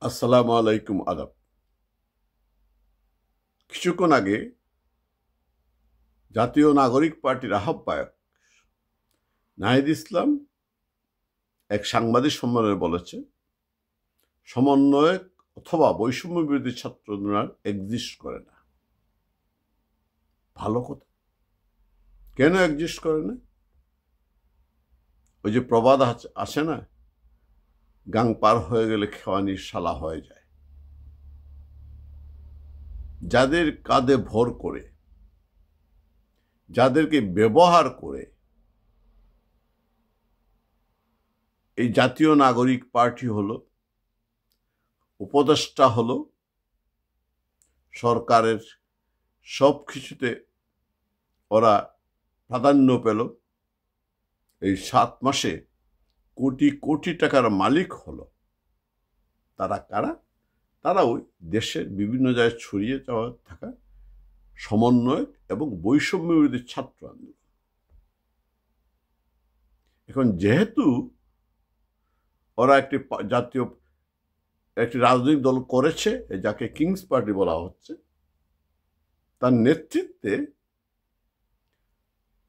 আসসালামু আলাইকুম আদাব। কিছুক্ষণ আগে জাতীয় নাগরিক পার্টির আহ্বায়ক নাহিদ ইসলাম এক সাংবাদিক সম্মেলনে বলেছে, সমন্বয়ক অথবা বৈষম্য বিরোধী ছাত্র আন্দোলন এক্সিস্ট করে না। ভালো কথা, কেন এক্সিস্ট করে না? ওই যে প্রবাদ আসে না, গাং পার হয়ে গেলে খেওয়ানির শালা হয়ে যায়। যাদের কাঁধে ভর করে, যাদেরকে ব্যবহার করে এই জাতীয় নাগরিক পার্টি হলো, উপদেষ্টা হলো, সরকারের সব কিছুতে ওরা প্রাধান্য পেল, এই 7 মাসে কোটি কোটি টাকার মালিক হলো। তারা কারা? তারা ওই দেশের বিভিন্ন জায়গায় ছড়িয়ে যাওয়া থাকা সমন্বয়ক এবং বৈষম্য বিরোধী ছাত্র আন্দোলন। এখন যেহেতু ওরা একটি রাজনৈতিক দল করেছে, যাকে কিংস পার্টি বলা হচ্ছে, তার নেতৃত্বে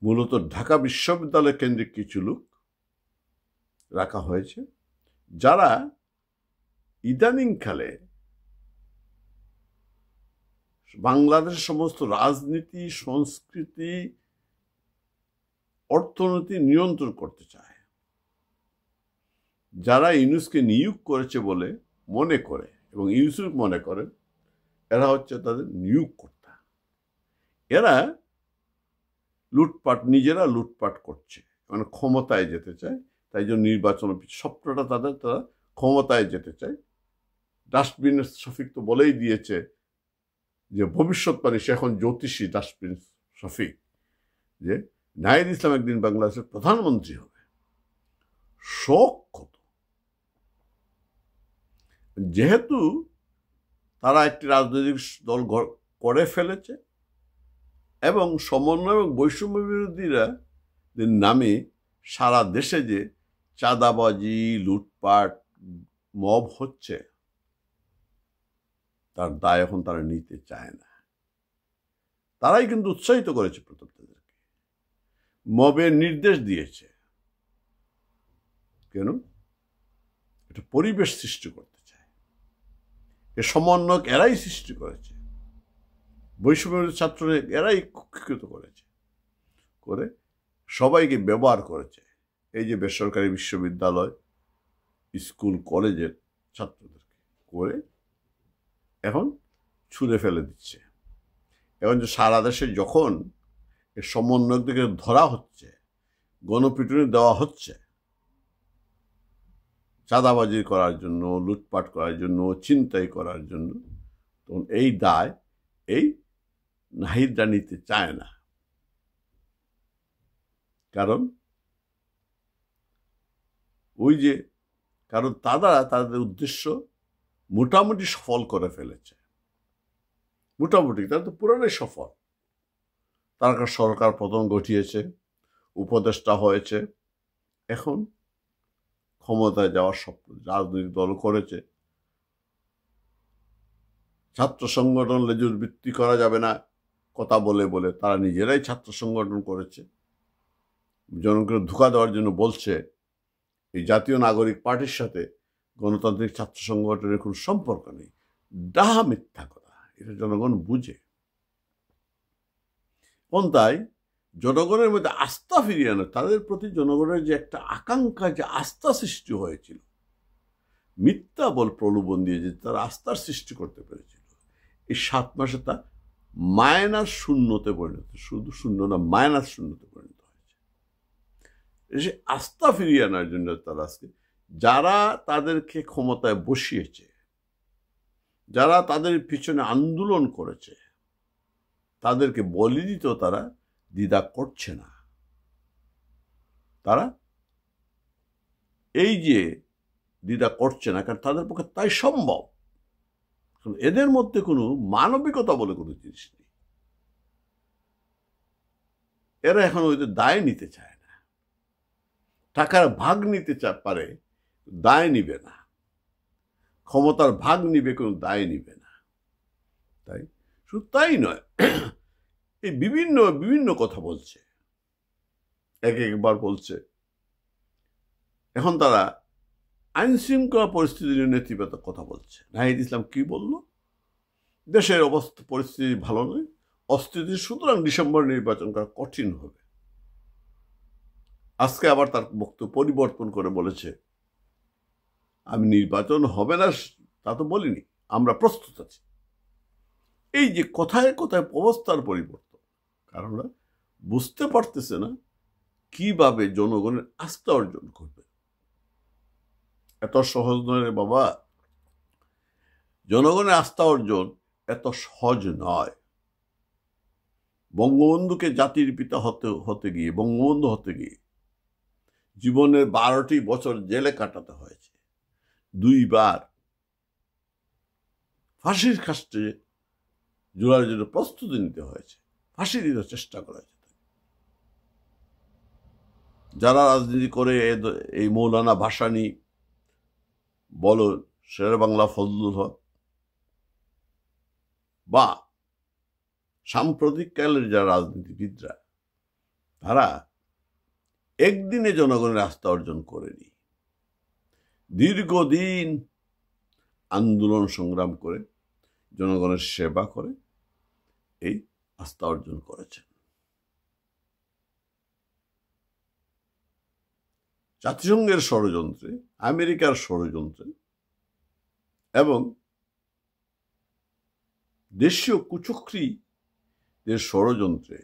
মূলত ঢাকা বিশ্ববিদ্যালয় কেন্দ্রিক কিছু লোক রাখা হয়েছে, যারা ইদানিংকালে বাংলাদেশের সমস্ত রাজনীতি, সংস্কৃতি, অর্থনীতি নিয়ন্ত্রণ করতে চায়। যারা ইউনূসকে নিয়োগ করেছে বলে মনে করে এবং ইউসুফ মনে করেন এরা হচ্ছে তাদের নিয়োগকর্তা। এরা নিজেরা লুটপাট করছে, মানে ক্ষমতায় যেতে চায়। তাই জন্য নির্বাচন স্বপ্নটা তারা ক্ষমতায় যেতে চায়। ডাস্টবিন শফিক তো বলেই দিয়েছে যে ভবিষ্যৎবাণী, সে এখন জ্যোতিষী ডাস্টবিন শফিক, যে নাহিদ ইসলাম একদিন বাংলাদেশের প্রধানমন্ত্রী হবে। শোক কত! যেহেতু তারা একটি রাজনৈতিক দল করে ফেলেছে এবং সমন্বয় এবং বৈষম্য বিরোধীরা নামে সারা দেশে যে চাঁদাবাজি, লুটপাট, মব হচ্ছে, তার দায় এখন তারা নিতে চায় না। তারাই কিন্তু উৎসাহিত করেছে প্রথম তাদেরকে, মবের নির্দেশ দিয়েছে। কেন? এটা পরিবেশ সৃষ্টি করতে চায়। এ সমন্বয়ক এরাই সৃষ্টি করেছে, বৈষম্য ছাত্ররা এরাই কুক্ষিগত করেছে, করে সবাইকে ব্যবহার করেছে। এই যে বেসরকারি বিশ্ববিদ্যালয়, স্কুল, কলেজের ছাত্রদেরকে করে এখন ছুঁড়ে ফেলে দিচ্ছে। এখন যে সারা দেশে যখন এ সমন্বয়কদেরকে ধরা হচ্ছে, গণপিটুনি দেওয়া হচ্ছে, চাঁদাবাজি করার জন্য, লুটপাট করার জন্য, ছিনতাই করার জন্য, তখন এই দায় এই নাহিদরা নিতে চায় না। কারণ তাদের উদ্দেশ্য মোটামুটি সফল করে ফেলেছে। মোটামুটি তারা তো পুরানোই সফল। তারা সরকার পতন ঘটিয়েছে, উপদেষ্টা হয়েছে, এখন ক্ষমতায় যাওয়ার স্বপ্ন রাজনৈতিক দল করেছে। ছাত্র সংগঠন লেজুর বৃত্তি করা যাবে না কথা বলে বলে তারা নিজেরাই ছাত্র সংগঠন করেছে। জনগণকে ধোঁকা দেওয়ার জন্য বলছে এই জাতীয় নাগরিক পার্টির সাথে গণতান্ত্রিক ছাত্র সংগঠনের কোনো সম্পর্ক নেই। ডাহা মিথ্যা কথা, এটা জনগণ বুঝে। তাই জনগণের মধ্যে আস্থা ফিরিয়ে আনে, তাদের প্রতি জনগণের যে একটা আকাঙ্ক্ষা, যে আস্থা সৃষ্টি হয়েছিল, মিথ্যা বল প্রলোভন দিয়ে যে তারা আস্থার সৃষ্টি করতে পেরেছিল, এই 7 মাসে তা -0-তে পরিণত, শুধু শূন্য না, -0-তে পরিণত হয়েছে। সে আস্থা ফিরিয়ে আনার জন্য তারা আজকে যারা তাদেরকে ক্ষমতায় বসিয়েছে, যারা তাদের পিছনে আন্দোলন করেছে, তাদেরকে বলি দিত তারা দ্বিধা করছে না। তারা এই যে দ্বিধা করছে না, কারণ তাদের পক্ষে তাই সম্ভব। এদের মধ্যে কোনো মানবিকতা বলে কোনো জিনিস নেই। এরা এখন ওদের দায় নিতে চায় না, টাকার ভাগ নিতে পারে, দায় নিবে না। ক্ষমতার ভাগ নিবে, কোনো দায় নিবে না। তাই শুধু তাই নয়, এই বিভিন্ন বিভিন্ন কথা বলছে, একবার বলছে এখন তারা আইন শৃঙ্খলা পরিস্থিতি নিয়ে নেতিবাচক কথা বলছে। নাহিদ ইসলাম কি বলল? দেশের অবস্থা পরিস্থিতি ভালো নয়, অস্থিতিশীল, সুতরাং ডিসেম্বর নির্বাচন করা কঠিন হবে। আজকে আবার তার বক্তব্য পরিবর্তন করে বলেছে, আমি নির্বাচন হবে না তা তো বলিনি, আমরা প্রস্তুত আছি। এই যে কথায় কথায় অবস্থার পরিবর্তন, কারণ বুঝতে পারতেছে না কিভাবে জনগণের আস্থা অর্জন করবে। এত সহজ নয় রে বাবা, জনগণের আস্থা অর্জন এত সহজ নয়। বঙ্গবন্ধুকে জাতির পিতা হতে গিয়ে, বঙ্গবন্ধু হতে গিয়ে জীবনের 12টি বছর জেলে কাটাতে হয়েছে, 2 বার ফাঁসির কাস্টে জোড়ার জন্য প্রস্তুতি নিতে হয়েছে, ফাঁসি দিতে চেষ্টা করা হয়েছে। যারা রাজনীতি করে এই মৌলানা ভাসানী বলো, শের বাংলা ফজলুল হক বা সাম্প্রতিককালের যারা রাজনীতিবিদরা, তারা একদিনে জনগণের আস্থা অর্জন করেনি। দীর্ঘদিন আন্দোলন সংগ্রাম করে, জনগণের সেবা করে এই আস্থা অর্জন করেছেন। জাতিসংঘের ষড়যন্ত্রে, আমেরিকার ষড়যন্ত্রে এবং দেশীয় কুচক্রীদের ষড়যন্ত্রে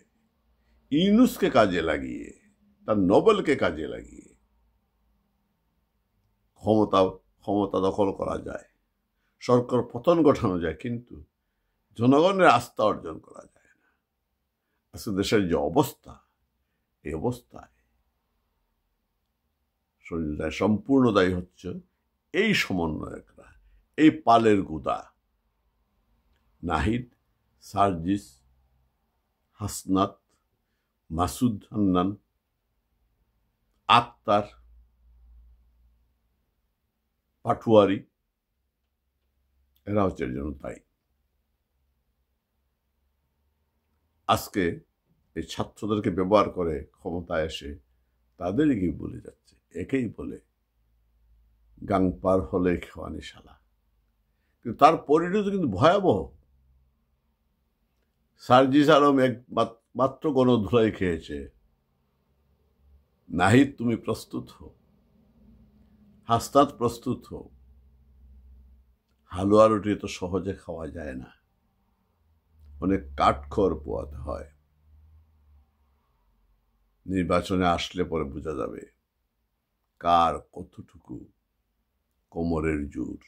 ইউনূসকে কাজে লাগিয়ে, তার নোবেলকে কাজে লাগিয়ে ক্ষমতা দখল করা যায়, সরকার পতন ঘটানো যায়, কিন্তু জনগণের আস্থা অর্জন করা যায় না। আসলে দেশের যে অবস্থা, এই অবস্থায় সম্পূর্ণ দায়ী হচ্ছে এই সমন্বয়করা, এই পালের গুদা নাহিদ, সার্জিস, হাসনাত, মাসুদ হান্নান, আক্তার, পাটুয়ারি, এরা হচ্ছে এর জন্য দায়ী। আজকে এই ছাত্রদেরকে ব্যবহার করে ক্ষমতায় এসে তাদেরই বলে যাচ্ছে, একেই বলে গাং পার হলে খেওয়ানি শালা। কিন্তু তার পরিণতি কিন্তু ভয়াবহ। সার্জিস আলম মাত্র গণধুলাই খেয়েছে। নাহিদ তুমি প্রস্তুত হও, হাসনাত প্রস্তুত হও। হালুয়া রুটি তো সহজে খাওয়া যায় না, অনেক কাঠখড় পোয়াতে হয়। নির্বাচনে আসলে পরে বোঝা যাবে কার কতটুকু কোমরের জোর,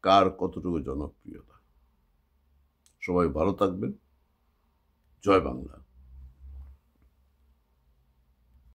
কার কতটুকু জনপ্রিয়তা। সবাই ভালো থাকবেন। জয় বাংলা।